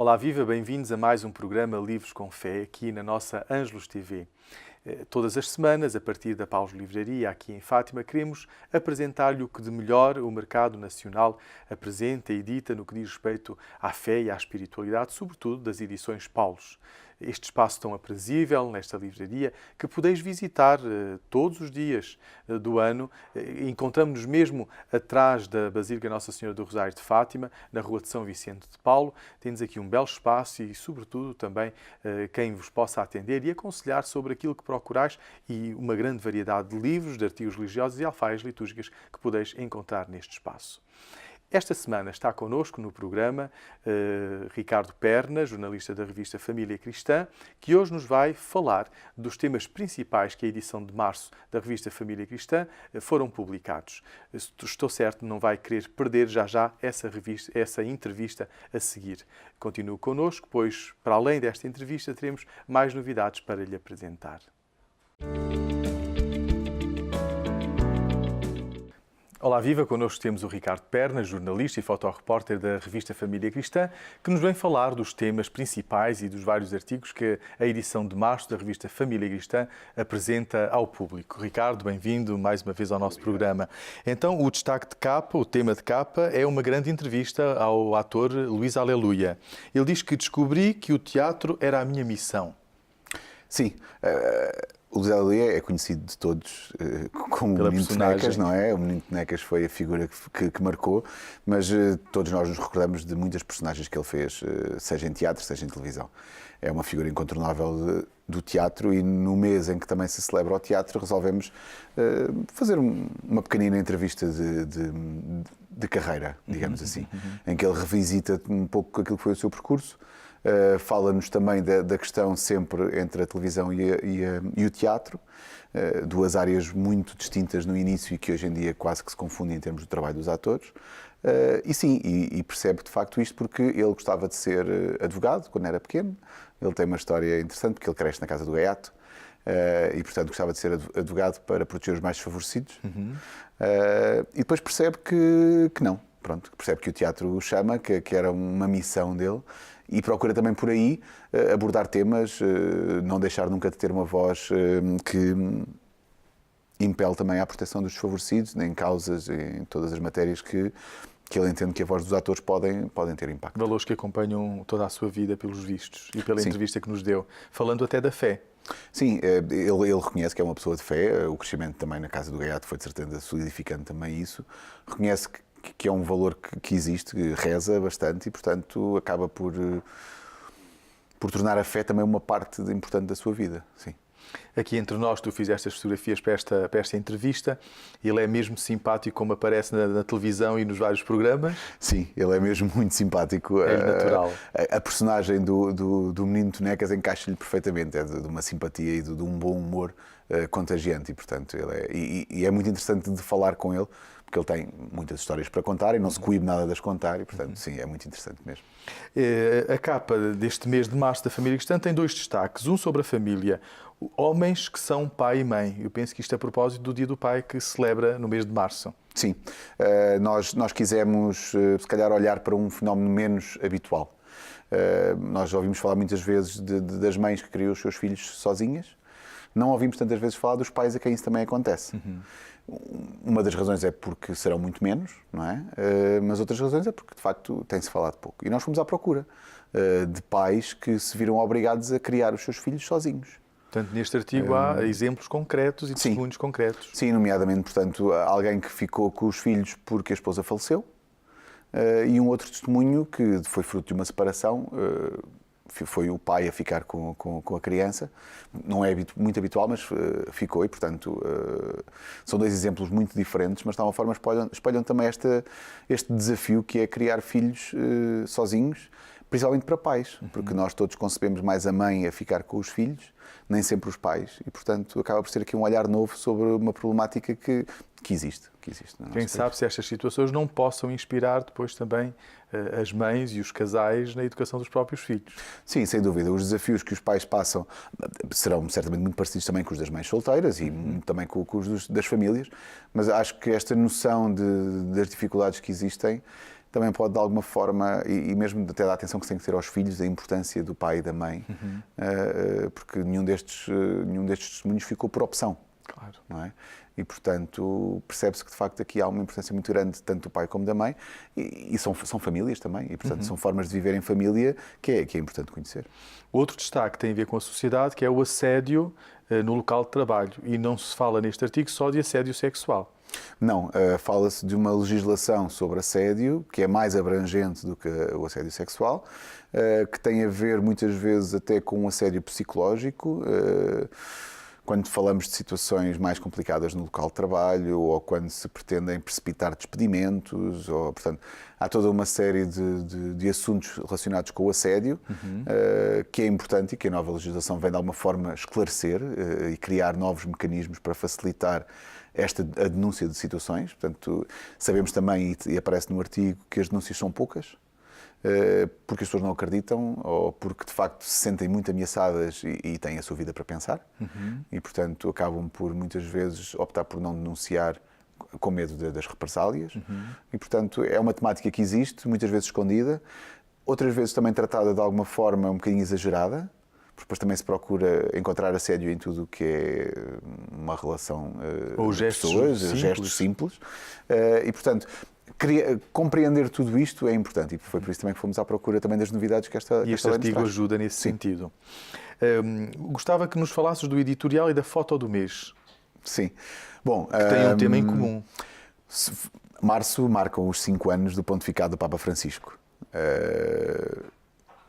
Olá, viva, bem-vindos a mais um programa Livros com Fé, aqui na nossa Ângelos TV. Todas as semanas, a partir da Paus Livraria, aqui em Fátima, queremos apresentar-lhe o que de melhor o mercado nacional apresenta e edita no que diz respeito à fé e à espiritualidade, sobretudo das edições Paulos. Este espaço tão aprazível, nesta livraria, que podeis visitar todos os dias do ano. Encontramos-nos mesmo atrás da Basílica Nossa Senhora do Rosário de Fátima, na Rua de São Vicente de Paulo. Temos aqui um belo espaço e, sobretudo, também quem vos possa atender e aconselhar sobre aquilo que procurais e uma grande variedade de livros, de artigos religiosos e alfaias litúrgicas que podeis encontrar neste espaço. Esta semana está connosco no programa Ricardo Perna, jornalista da revista Família Cristã, que hoje nos vai falar dos temas principais que a edição de março da revista Família Cristã foram publicados. Estou certo, não vai querer perder já essa entrevista a seguir. Continue connosco, pois, para além desta entrevista, teremos mais novidades para lhe apresentar. Olá, viva! Connosco temos o Ricardo Perna, jornalista e fotorrepórter da revista Família Cristã, que nos vem falar dos temas principais e dos vários artigos que a edição de março da revista Família Cristã apresenta ao público. Ricardo, bem-vindo mais uma vez ao nosso programa. Então, o destaque de capa, o tema de capa, é uma grande entrevista ao ator Luís Aleluia. Ele diz que descobri que o teatro era a minha missão. Sim. O Luís Aleluia é conhecido de todos como o Menino Tonecas, não é? O Menino Tonecas foi a figura que marcou, mas todos nós nos recordamos de muitas personagens que ele fez, seja em teatro, seja em televisão. É uma figura incontornável do teatro e no mês em que também se celebra o teatro resolvemos fazer uma pequenina entrevista de carreira, digamos assim, em que ele revisita um pouco aquilo que foi o seu percurso. Fala-nos também da questão sempre entre a televisão e o teatro, duas áreas muito distintas no início e que hoje em dia quase que se confundem em termos do trabalho dos atores. E sim, e percebe de facto isto porque ele gostava de ser advogado quando era pequeno. Ele tem uma história interessante porque ele cresce na casa do gaiato e portanto gostava de ser advogado para proteger os mais desfavorecidos. E depois percebe que não. Pronto, percebe que o teatro o chama, que era uma missão dele e procura também por aí abordar temas, não deixar nunca de ter uma voz que impele também à proteção dos desfavorecidos, em causas, em todas as matérias que ele entende que a voz dos atores podem ter impacto. Valores que acompanham toda a sua vida, pelos vistos, e pela entrevista que nos deu, falando até da fé. Sim, ele reconhece que é uma pessoa de fé, o crescimento também na casa do gaiato foi de certeza solidificando também isso, reconhece que é um valor que existe, que reza bastante e, portanto, acaba por tornar a fé também uma parte importante da sua vida. Sim. Aqui entre nós, tu fizeste as fotografias para esta entrevista. Ele é mesmo simpático como aparece na televisão e nos vários programas? Sim, ele é mesmo muito simpático. É natural. A personagem do Menino Tonecas encaixa-lhe perfeitamente. É de uma simpatia e de um bom humor contagiante. E, portanto, ele é muito interessante de falar com ele, porque ele tem muitas histórias para contar e não se coíbe nada de as contar e, portanto, sim, é muito interessante mesmo. A capa deste mês de março da Família Cristã tem dois destaques. Um sobre a família, homens que são pai e mãe. Eu penso que isto é a propósito do Dia do Pai que se celebra no mês de março. Sim, nós quisemos, se calhar, olhar para um fenómeno menos habitual. Nós já ouvimos falar muitas vezes das mães que criam os seus filhos sozinhas. Não ouvimos tantas vezes falar dos pais a quem isso também acontece. Uma das razões é porque serão muito menos, não é? Mas outras razões é porque, de facto, tem-se falado pouco. E nós fomos à procura de pais que se viram obrigados a criar os seus filhos sozinhos. Portanto, neste artigo há exemplos concretos e testemunhos concretos. Sim, nomeadamente, portanto, alguém que ficou com os filhos porque a esposa faleceu e um outro testemunho que foi fruto de uma separação. Foi o pai a ficar com a criança. Não é muito habitual, mas ficou e, portanto, são dois exemplos muito diferentes, mas de alguma forma espelham também este desafio que é criar filhos sozinhos, principalmente para pais, porque nós todos concebemos mais a mãe a ficar com os filhos, nem sempre os pais, e, portanto, acaba por ser aqui um olhar novo sobre uma problemática que existe. Quem sabe se estas situações não possam inspirar depois também as mães e os casais na educação dos próprios filhos. Sim, sem dúvida. Os desafios que os pais passam serão certamente muito parecidos também com os das mães solteiras e também com os das famílias, mas acho que esta noção das dificuldades que existem também pode de alguma forma, e mesmo até dar atenção que se tem que ter aos filhos, a importância do pai e da mãe, porque nenhum destes testemunhos ficou por opção. Claro. Não é? E, portanto, percebe-se que, de facto, aqui há uma importância muito grande, tanto do pai como da mãe, e são famílias também, e, portanto, são formas de viver em família que é importante conhecer. Outro destaque tem a ver com a sociedade, que é o assédio no local de trabalho, e não se fala neste artigo só de assédio sexual. Não, fala-se de uma legislação sobre assédio, que é mais abrangente do que o assédio sexual, que tem a ver, muitas vezes, até com um assédio psicológico, quando falamos de situações mais complicadas no local de trabalho ou quando se pretendem precipitar despedimentos, portanto, há toda uma série de assuntos relacionados com o assédio, que é importante e que a nova legislação vem de alguma forma esclarecer e criar novos mecanismos para facilitar a denúncia de situações. Portanto, sabemos também, e aparece no artigo, que as denúncias são poucas, porque as pessoas não acreditam ou porque de facto se sentem muito ameaçadas e têm a sua vida para pensar e, portanto, acabam por muitas vezes optar por não denunciar com medo das represálias e, portanto, é uma temática que existe, muitas vezes escondida, outras vezes também tratada de alguma forma um bocadinho exagerada, porque depois também se procura encontrar assédio em tudo o que é uma relação ou de pessoas, gestos simples e, portanto, compreender tudo isto é importante e foi por isso também que fomos à procura também das novidades que esta lei nos traz. E este artigo ajuda nesse sentido. Gostava que nos falasses do editorial e da foto do mês. Sim. Bom, que tem um tema em comum. Março marcam os 5 anos do pontificado do Papa Francisco.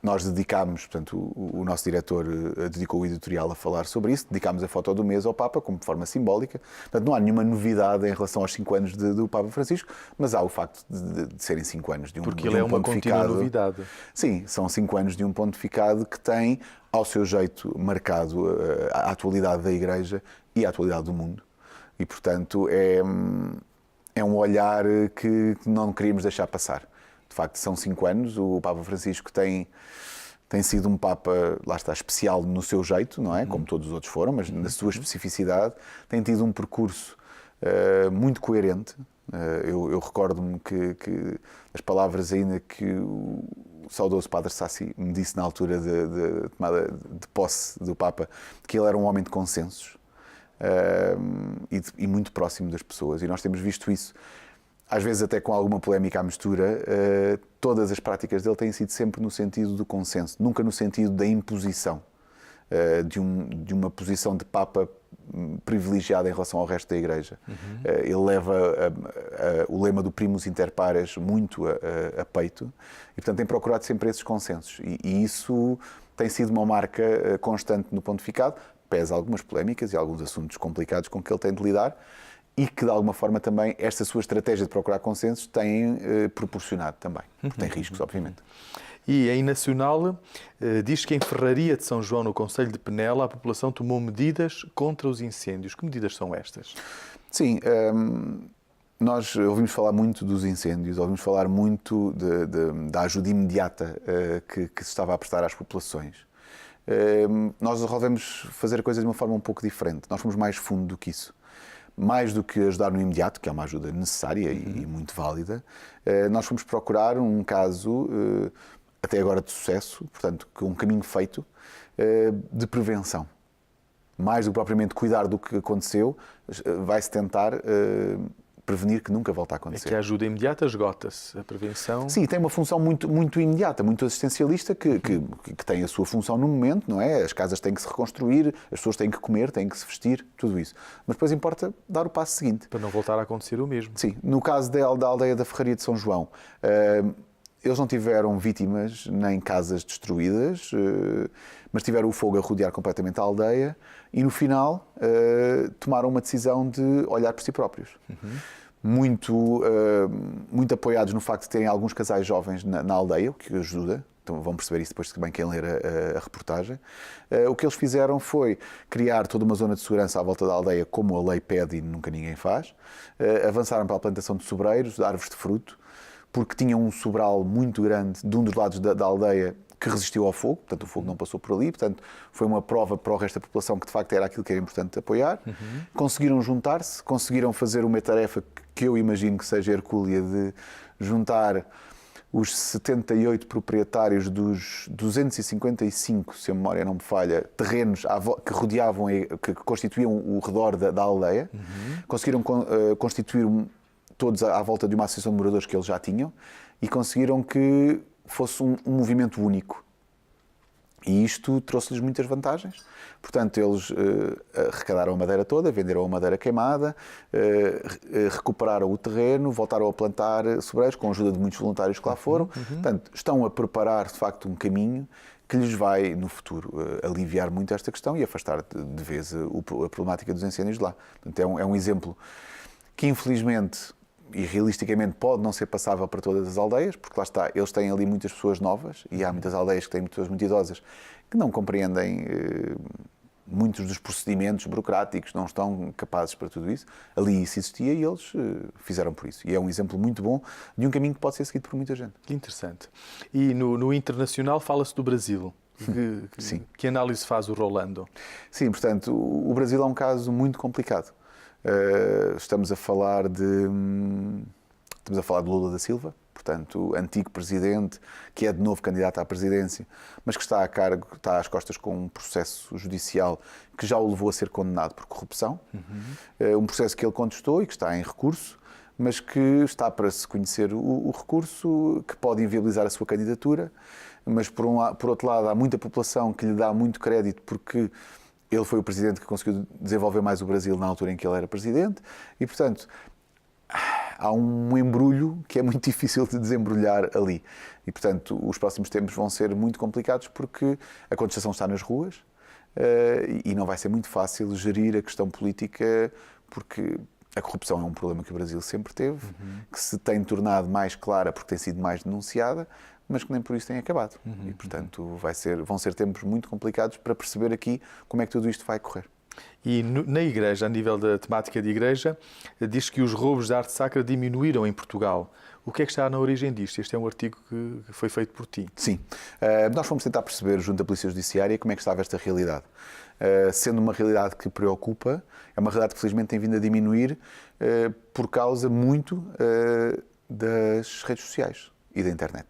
Nós dedicámos, portanto, o nosso diretor dedicou o editorial a falar sobre isso, dedicámos a foto do mês ao Papa como forma simbólica. Portanto, não há nenhuma novidade em relação aos 5 anos do Papa Francisco, mas há o facto de serem 5 anos de um pontificado. Porque ele é uma contínua novidade. Sim, são 5 anos de um pontificado que tem, ao seu jeito, marcado a atualidade da Igreja e a atualidade do mundo. E, portanto, é um olhar que não queríamos deixar passar. De facto, são 5 anos. O Papa Francisco tem sido um Papa, lá está, especial no seu jeito, não é? Como todos os outros foram, mas na sua especificidade. Tem tido um percurso muito coerente. Eu recordo-me que as palavras ainda que o saudoso Padre Sassi me disse na altura de tomada de posse do Papa, que ele era um homem de consensos e muito próximo das pessoas. E nós temos visto isso. Às vezes até com alguma polémica à mistura, todas as práticas dele têm sido sempre no sentido do consenso, nunca no sentido da imposição, de uma posição de Papa privilegiada em relação ao resto da Igreja. Ele leva o lema do primus inter pares muito a peito e, portanto, tem procurado sempre esses consensos. E isso tem sido uma marca constante no pontificado, pesa algumas polémicas e alguns assuntos complicados com que ele tem de lidar, e que, de alguma forma, também esta sua estratégia de procurar consensos tem proporcionado também, porque tem riscos, obviamente. E em Nacional diz que em Ferraria de São João, no concelho de Penela, a população tomou medidas contra os incêndios. Que medidas são estas? Sim, nós ouvimos falar muito dos incêndios, ouvimos falar muito da ajuda imediata que se estava a prestar às populações. Nós resolvemos fazer a coisa de uma forma um pouco diferente. Nós fomos mais fundo do que isso. Mais do que ajudar no imediato, que é uma ajuda necessária e muito válida, nós fomos procurar um caso, até agora de sucesso, portanto, com um caminho feito de prevenção. Mais do que propriamente cuidar do que aconteceu, vai-se tentar prevenir que nunca volta a acontecer. É que a ajuda imediata esgota-se, a prevenção... Sim, tem uma função muito imediata, muito assistencialista, que tem a sua função no momento, não é? As casas têm que se reconstruir, as pessoas têm que comer, têm que se vestir, tudo isso. Mas depois importa dar o passo seguinte. Para não voltar a acontecer o mesmo. Sim, no caso da aldeia da Ferraria de São João, eles não tiveram vítimas nem casas destruídas, mas tiveram o fogo a rodear completamente a aldeia e, no final, tomaram uma decisão de olhar por si próprios. Muito apoiados no facto de terem alguns casais jovens na aldeia, o que ajuda. Então vão perceber isso depois também quem ler a reportagem. O que eles fizeram foi criar toda uma zona de segurança à volta da aldeia, como a lei pede e nunca ninguém faz. Avançaram para a plantação de sobreiros, de árvores de fruto, porque tinham um sobral muito grande de um dos lados da aldeia que resistiu ao fogo, portanto o fogo não passou por ali, portanto foi uma prova para o resto da população que de facto era aquilo que era importante apoiar. Conseguiram juntar-se, conseguiram fazer uma tarefa que eu imagino que seja hercúlea de juntar os 78 proprietários dos 255, se a memória não me falha, terrenos que rodeavam, que constituíam o redor da aldeia, conseguiram constituir todos à volta de uma associação de moradores que eles já tinham e conseguiram que fosse um movimento único. E isto trouxe-lhes muitas vantagens. Portanto, eles arrecadaram a madeira toda, venderam a madeira queimada, recuperaram o terreno, voltaram a plantar sobreiros, com a ajuda de muitos voluntários que lá foram. Portanto, estão a preparar, de facto, um caminho que lhes vai, no futuro, aliviar muito esta questão e afastar de vez a problemática dos incêndios de lá. Portanto, é um exemplo que, infelizmente, e realisticamente pode não ser passável para todas as aldeias, porque lá está, eles têm ali muitas pessoas novas e há muitas aldeias que têm pessoas muito idosas que não compreendem muitos dos procedimentos burocráticos, não estão capazes para tudo isso. Ali isso existia e eles fizeram por isso. E é um exemplo muito bom de um caminho que pode ser seguido por muita gente. Que interessante. E no internacional fala-se do Brasil. Sim. Que análise faz o Rolando? Sim, portanto, o Brasil é um caso muito complicado. Estamos a falar de Lula da Silva, portanto, antigo presidente, que é de novo candidato à presidência, mas que está às costas com um processo judicial que já o levou a ser condenado por corrupção. Um processo que ele contestou e que está em recurso, mas que está para se conhecer o recurso, que pode inviabilizar a sua candidatura, mas por outro lado há muita população que lhe dá muito crédito porque ele foi o presidente que conseguiu desenvolver mais o Brasil na altura em que ele era presidente e, portanto, há um embrulho que é muito difícil de desembrulhar ali. E, portanto, os próximos tempos vão ser muito complicados porque a contestação está nas ruas e não vai ser muito fácil gerir a questão política porque a corrupção é um problema que o Brasil sempre teve, que se tem tornado mais clara porque tem sido mais denunciada, mas que nem por isso tem acabado. E, portanto, vão ser tempos muito complicados para perceber aqui como é que tudo isto vai correr. E na Igreja, a nível da temática de Igreja, diz que os roubos de arte sacra diminuíram em Portugal. O que é que está na origem disto? Este é um artigo que foi feito por ti. Sim. Nós fomos tentar perceber, junto à Polícia Judiciária, como é que estava esta realidade. Sendo uma realidade que preocupa, é uma realidade que felizmente tem vindo a diminuir por causa muito das redes sociais e da internet.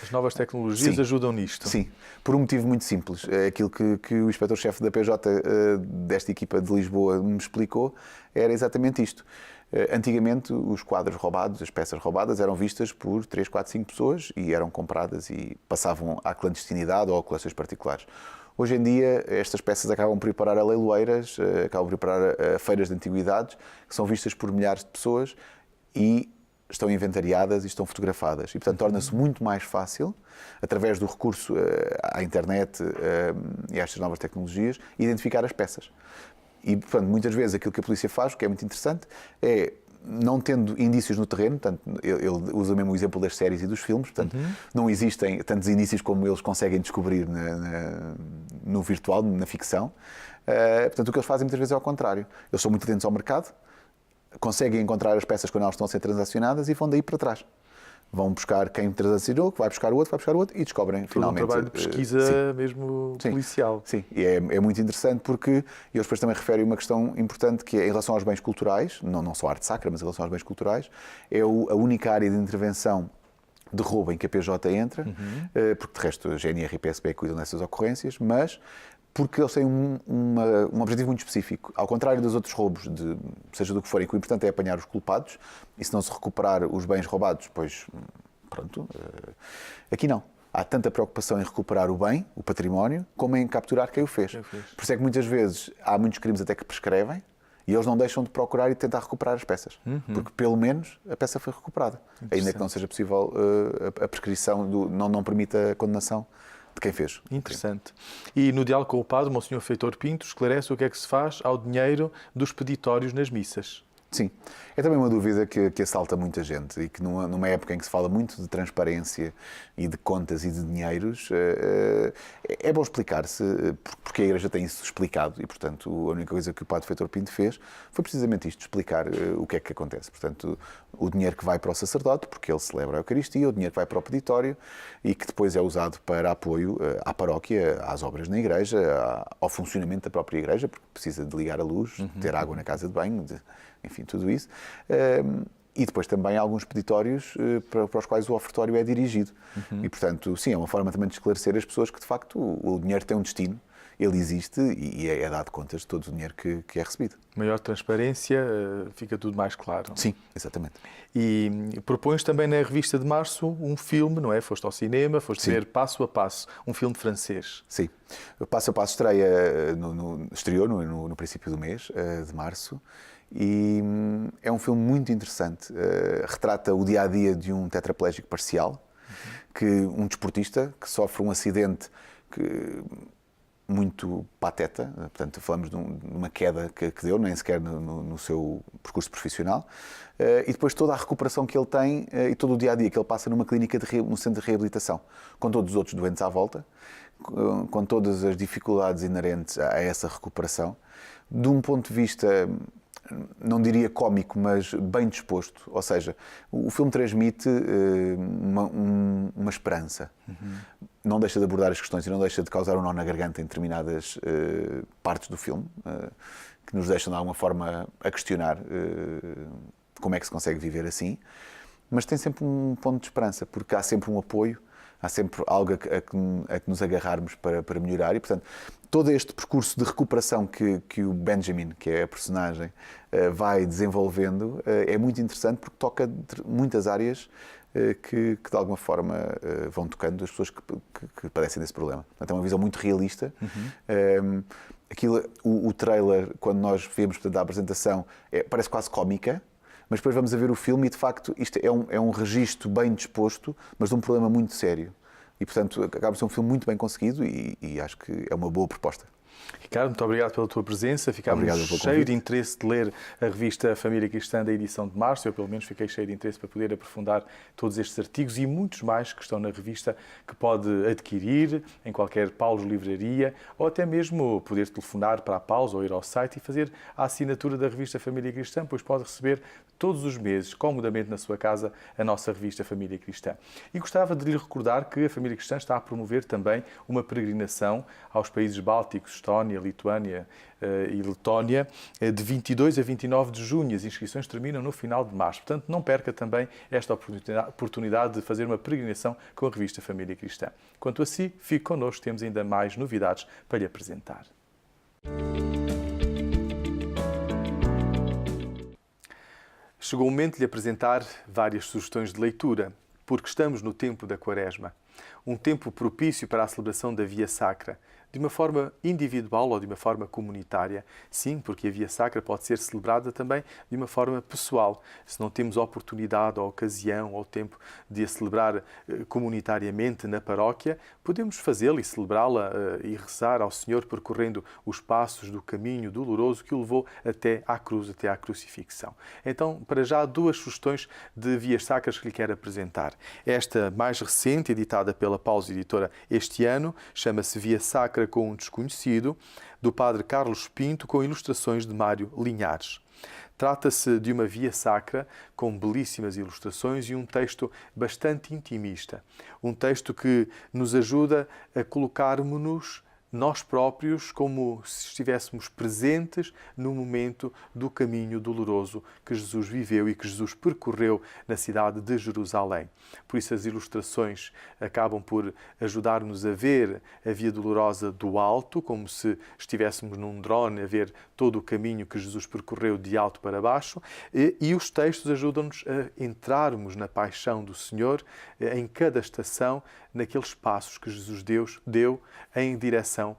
As novas tecnologias ajudam nisto. Sim, por um motivo muito simples. Aquilo que o inspetor-chefe da PJ desta equipa de Lisboa me explicou era exatamente isto. Antigamente, os quadros roubados, as peças roubadas, eram vistas por 3, 4, 5 pessoas e eram compradas e passavam à clandestinidade ou a coleções particulares. Hoje em dia, estas peças acabam por ir parar a leiloeiras, acabam por ir parar a feiras de antiguidades, que são vistas por milhares de pessoas e estão inventariadas e estão fotografadas. E, portanto, torna-se muito mais fácil, através do recurso à internet e a estas novas tecnologias, identificar as peças. E, portanto, muitas vezes aquilo que a polícia faz, o que é muito interessante, é, não tendo indícios no terreno, portanto, ele usa mesmo o exemplo das séries e dos filmes, portanto, não existem tantos indícios como eles conseguem descobrir no virtual, na ficção. Portanto, o que eles fazem muitas vezes é ao contrário. Eles são muito atentos ao mercado, conseguem encontrar as peças quando elas estão a ser transacionadas e vão daí para trás. Vão buscar quem transacionou, que vai buscar o outro e descobrem finalmente. Um trabalho de pesquisa mesmo policial. Sim, e é muito interessante porque eles depois também referem uma questão importante que é em relação aos bens culturais, não só a arte sacra, mas em relação aos bens culturais, é a única área de intervenção de roubo em que a PJ entra, porque de resto a GNR e a PSP cuidam dessas ocorrências, mas porque eles têm um objetivo muito específico. Ao contrário dos outros roubos, seja do que forem, que o importante é apanhar os culpados, e se não se recuperar os bens roubados, pois pronto. Aqui não. Há tanta preocupação em recuperar o bem, o património, como em capturar quem o fez. Por isso é que muitas vezes há muitos crimes até que prescrevem, e eles não deixam de procurar e tentar recuperar as peças. Porque pelo menos a peça foi recuperada. Ainda que não seja possível a prescrição, não permita a condenação de quem fez. Interessante. E no diálogo com o padre, Monsenhor Feitor Pinto esclarece o que é que se faz ao dinheiro dos peditórios nas missas. Sim. É também uma dúvida que assalta muita gente e que numa época em que se fala muito de transparência e de contas e de dinheiros, é bom explicar-se, porque a Igreja tem isso explicado e, portanto, a única coisa que o Padre Feitor Pinto fez foi precisamente isto, explicar o que é que acontece. Portanto, o dinheiro que vai para o sacerdote, porque ele celebra a Eucaristia, o dinheiro que vai para o peditório e que depois é usado para apoio à paróquia, às obras na Igreja, ao funcionamento da própria Igreja, porque precisa de ligar a luz, ter água na casa de banho, enfim, tudo isso. e depois também alguns peditórios para os quais o ofertório é dirigido. E, portanto, sim, é uma forma também de esclarecer as pessoas que, de facto, o dinheiro tem um destino, ele existe e é dado contas de todo o dinheiro que é recebido. Maior transparência, fica tudo mais claro. Sim, exatamente. E propões também na revista de março um filme, não é? Foste ao cinema, foste ver Passo a Passo, um filme francês. Sim. O Passo a Passo estreou no princípio do mês de março e é um filme muito interessante. Retrata o dia-a-dia de um tetraplégico parcial, um desportista que sofre um acidente muito pateta, portanto falamos de uma queda que deu, nem sequer no seu percurso profissional, e depois toda a recuperação que ele tem e todo o dia-a-dia que ele passa numa clínica, num centro de reabilitação, com todos os outros doentes à volta, com todas as dificuldades inerentes a essa recuperação, de um ponto de vista, não diria cómico, mas bem disposto. Ou seja, o filme transmite uma esperança. Não deixa de abordar as questões e não deixa de causar um nó na garganta em determinadas partes do filme, que nos deixam de alguma forma a questionar como é que se consegue viver assim. Mas tem sempre um ponto de esperança, porque há sempre um apoio, há sempre algo a que nos agarrarmos para melhorar e, portanto, todo este percurso de recuperação que o Benjamin, que é a personagem, vai desenvolvendo, é muito interessante porque toca muitas áreas que de alguma forma vão tocando as pessoas que padecem desse problema. Portanto, é uma visão muito realista. O trailer, quando nós vemos, portanto, a apresentação, parece quase cómica, mas depois vamos a ver o filme e, de facto, isto é um registro bem disposto, mas de um problema muito sério. E, portanto, acaba por ser um filme muito bem conseguido e acho que é uma boa proposta. Ricardo, muito obrigado pela tua presença. Ficámos cheios de interesse de ler a revista Família Cristã da edição de março. Eu, pelo menos, fiquei cheio de interesse para poder aprofundar todos estes artigos e muitos mais que estão na revista que pode adquirir em qualquer Paulos Livraria ou até mesmo poder telefonar para a Paulos ou ir ao site e fazer a assinatura da revista Família Cristã, pois pode receber todos os meses, comodamente na sua casa, a nossa revista Família Cristã. E gostava de lhe recordar que a Família Cristã está a promover também uma peregrinação aos países bálticos, Estónia, Lituânia e Letónia, de 22 a 29 de junho. As inscrições terminam no final de março. Portanto, não perca também esta oportunidade de fazer uma peregrinação com a revista Família Cristã. Quanto a si, fique connosco, temos ainda mais novidades para lhe apresentar. Chegou o momento de lhe apresentar várias sugestões de leitura, porque estamos no tempo da Quaresma, um tempo propício para a celebração da Via Sacra, de uma forma individual ou de uma forma comunitária. Sim, porque a Via Sacra pode ser celebrada também de uma forma pessoal. Se não temos oportunidade ou ocasião ou tempo de a celebrar comunitariamente na paróquia, podemos fazê-la e celebrá-la e rezar ao Senhor percorrendo os passos do caminho doloroso que o levou até à cruz, até à crucifixão. Então, para já, duas sugestões de Vias Sacras que lhe quero apresentar. Esta mais recente, editada pela Paulos Editora este ano, chama-se Via Sacra com um Desconhecido, do padre Carlos Pinto, com ilustrações de Mário Linhares. Trata-se de uma via sacra com belíssimas ilustrações e um texto bastante intimista. Um texto que nos ajuda a colocarmos-nos nós próprios como se estivéssemos presentes no momento do caminho doloroso que Jesus viveu e que Jesus percorreu na cidade de Jerusalém. Por isso as ilustrações acabam por ajudar-nos a ver a Via Dolorosa do alto, como se estivéssemos num drone a ver todo o caminho que Jesus percorreu de alto para baixo, e os textos ajudam-nos a entrarmos na paixão do Senhor em cada estação, naqueles passos que Jesus deu em direção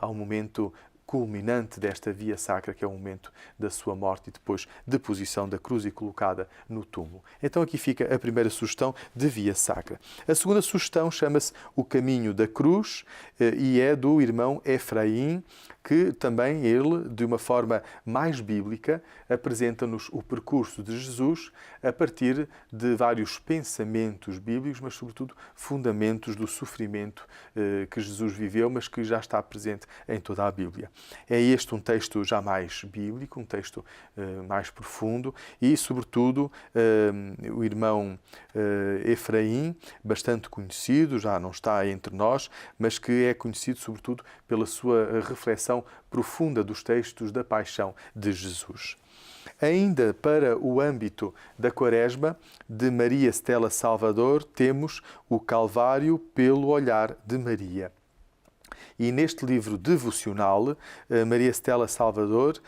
ao momento culminante desta via sacra, que é o momento da sua morte e depois deposição da cruz e colocada no túmulo. Então aqui fica a primeira sugestão de via sacra. A segunda sugestão chama-se O Caminho da Cruz e é do irmão Efraim, que também ele, de uma forma mais bíblica, apresenta-nos o percurso de Jesus a partir de vários pensamentos bíblicos, mas sobretudo fundamentos do sofrimento que Jesus viveu, mas que já está presente em toda a Bíblia. É este um texto já mais bíblico, um texto mais profundo e, sobretudo, o irmão Efraim, bastante conhecido, já não está entre nós, mas que é conhecido, sobretudo, pela sua reflexão profunda dos textos da paixão de Jesus. Ainda para o âmbito da Quaresma, de Maria Stella Salvador, temos o Calvário pelo olhar de Maria. E neste livro devocional, Maria Stella Salvador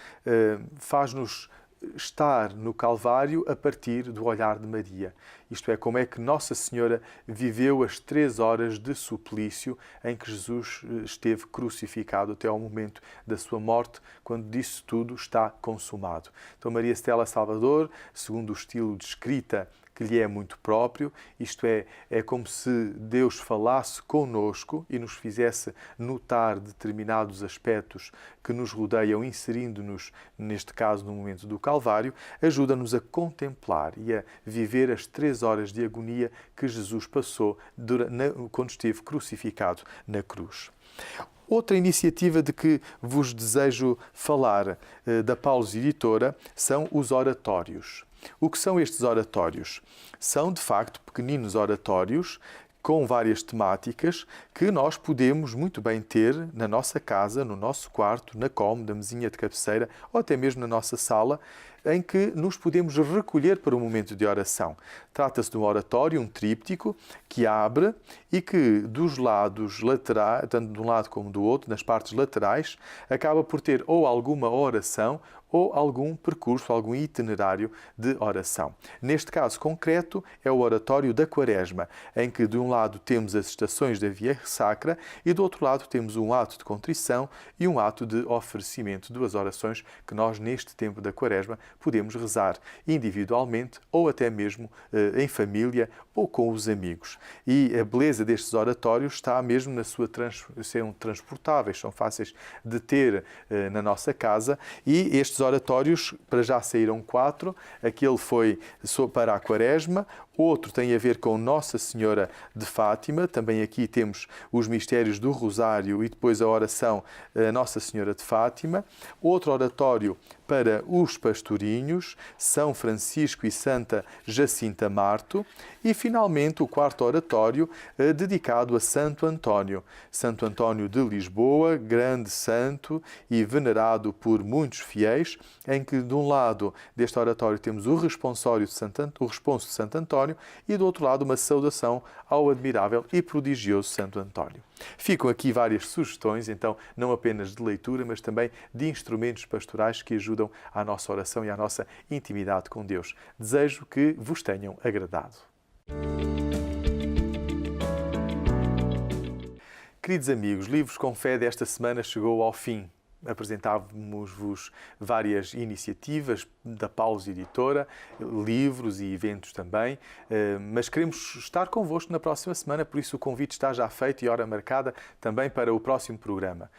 faz-nos estar no Calvário a partir do olhar de Maria. Isto é, como é que Nossa Senhora viveu as 3 horas de suplício em que Jesus esteve crucificado até ao momento da sua morte, quando disse tudo está consumado. Então Maria Stella Salvador, segundo o estilo de escrita que lhe é muito próprio, isto é como se Deus falasse conosco e nos fizesse notar determinados aspectos que nos rodeiam, inserindo-nos, neste caso, no momento do Calvário, ajuda-nos a contemplar e a viver as 3 horas de agonia que Jesus passou quando esteve crucificado na cruz. Outra iniciativa de que vos desejo falar da Paulus Editora são os oratórios. O que são estes oratórios? São, de facto, pequeninos oratórios com várias temáticas que nós podemos muito bem ter na nossa casa, no nosso quarto, na cômoda, mesinha de cabeceira ou até mesmo na nossa sala, em que nos podemos recolher para um momento de oração. Trata-se de um oratório, um tríptico, que abre e que dos lados laterais, tanto de um lado como do outro, nas partes laterais, acaba por ter ou alguma oração ou algum percurso, algum itinerário de oração. Neste caso concreto, é o oratório da Quaresma, em que de um lado temos as estações da Via Sacra e do outro lado temos um ato de contrição e um ato de oferecimento, 2 orações que nós, neste tempo da Quaresma, podemos rezar individualmente ou até mesmo em família ou com os amigos. E a beleza destes oratórios está mesmo na sua serem transportáveis, são fáceis de ter na nossa casa, e estes oratórios, para já saíram 4, aquele foi para a Quaresma, outro tem a ver com Nossa Senhora de Fátima, também aqui temos os mistérios do Rosário e depois a oração Nossa Senhora de Fátima, outro oratório para os pastorinhos, São Francisco e Santa Jacinta Marto, e finalmente o 4º oratório dedicado a Santo António. Santo António de Lisboa, grande santo e venerado por muitos fiéis, em que de um lado deste oratório temos o responso de Santo António e do outro lado uma saudação ao admirável e prodigioso Santo António. Ficam aqui várias sugestões, então, não apenas de leitura, mas também de instrumentos pastorais que ajudam à nossa oração e à nossa intimidade com Deus. Desejo que vos tenham agradado. Queridos amigos, Livros com Fé desta semana chegou ao fim. Apresentávamos-vos várias iniciativas da Paulus Editora, livros e eventos também, mas queremos estar convosco na próxima semana, por isso o convite está já feito e hora marcada também para o próximo programa.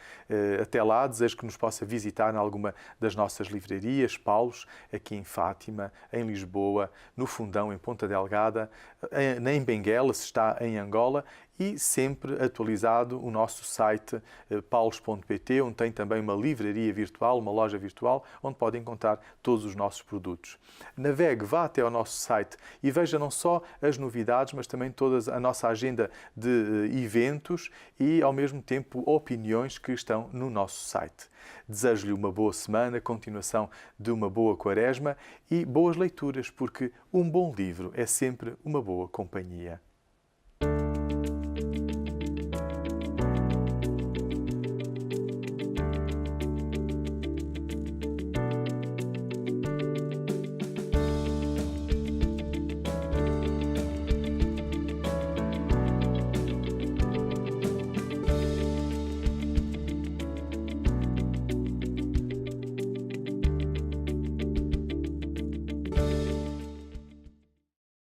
Até lá, desejo que nos possa visitar em alguma das nossas livrarias, Paulus, aqui em Fátima, em Lisboa, no Fundão, em Ponta Delgada, em Benguela, se está em Angola, e sempre atualizado o nosso site paulus.pt, onde tem também uma livraria virtual, uma loja virtual, onde pode encontrar todos os nossos produtos. Navegue, vá até ao nosso site e veja não só as novidades, mas também toda a nossa agenda de eventos e, ao mesmo tempo, opiniões que estão no nosso site. Desejo-lhe uma boa semana, continuação de uma boa Quaresma e boas leituras, porque um bom livro é sempre uma boa companhia.